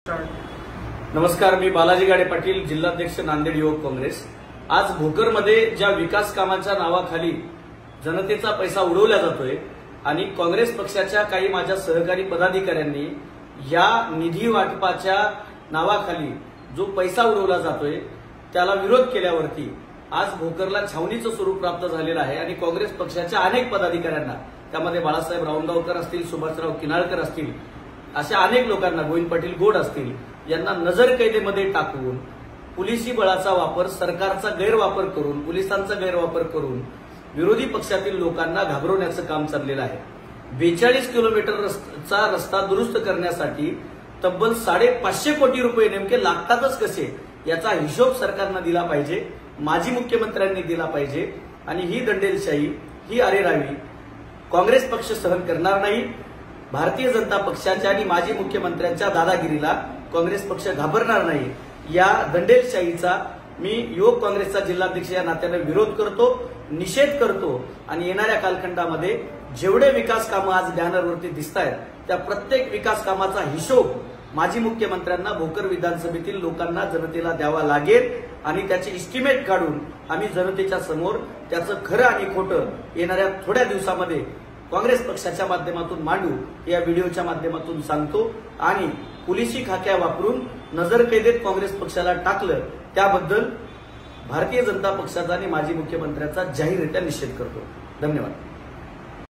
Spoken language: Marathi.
नमस्कार, मी बालाजी गाडे पाटील, जिल्हाध्यक्ष नांदेड युवक काँग्रेस। आज भोकरमध्ये ज्या विकास कामांच्या नावाखाली जनतेचा पैसा उडवला जातोय आणि काँग्रेस पक्षाच्या काही माझ्या सहकारी पदाधिकाऱ्यांनी या निधी वाटपाच्या नावाखाली जो पैसा उडवला जातोय त्याला विरोध केल्यावरती आज भोकरला छावणीचं स्वरूप प्राप्त झालेलं आहे आणि काँग्रेस पक्षाच्या अनेक पदाधिकाऱ्यांना, त्यामध्ये बाळासाहेब राऊंगावकर असतील, सुभाषराव किनाळकर असतील, अशा अनेक लोकांना, गोविंद पाटील गोड असतील, यांना नजरकैदेमध्ये टाकून पोलिसी बळाचा वापर, सरकारचा गैरवापर करून, पोलिसांचा गैरवापर करून विरोधी पक्षातील लोकांना घाबरवण्याचं काम चाललेलं आहे। 42 किलोमीटरचा रस्ता दुरुस्त करण्यासाठी तब्बल 550 कोटी रुपये नेमके लागतातच कसे याचा हिशोब सरकारनं दिला पाहिजे, माजी मुख्यमंत्र्यांनी दिला पाहिजे। आणि ही दंडेलशाही, ही अरेरावी काँग्रेस पक्ष सहन करणार नाही। भारतीय जनता पक्षाच्या आणि माजी मुख्यमंत्र्यांच्या दादागिरीला काँग्रेस पक्ष घाबरणार नाही। या दंडेलशाहीचा मी युवक काँग्रेसचा जिल्हाध्यक्ष या नात्याने विरोध करतो, निषेध करतो आणि येणाऱ्या कालखंडामध्ये जेवढे विकास कामं आज बॅनरवरती दिसतायत त्या प्रत्येक विकास कामाचा हिशोब माजी मुख्यमंत्र्यांना, भोकर विधानसभेतील लोकांना, जनतेला द्यावा लागेल आणि त्याचे इस्टिमेट काढून आम्ही जनतेच्या समोर त्याचं खरं आणि खोटं येणाऱ्या थोड्या दिवसामध्ये काँग्रेस पक्षाच्या माध्यमातून मांडू, या व्हिडिओच्या माध्यमातून सांगतो। आणि पोलिसी खाक्या वापरून नजरकैदेत काँग्रेस पक्षाला टाकलं त्याबद्दल भारतीय जनता पक्षाचा आणि माजी मुख्यमंत्र्यांचा जाहीररित्या निषेध करतो। धन्यवाद।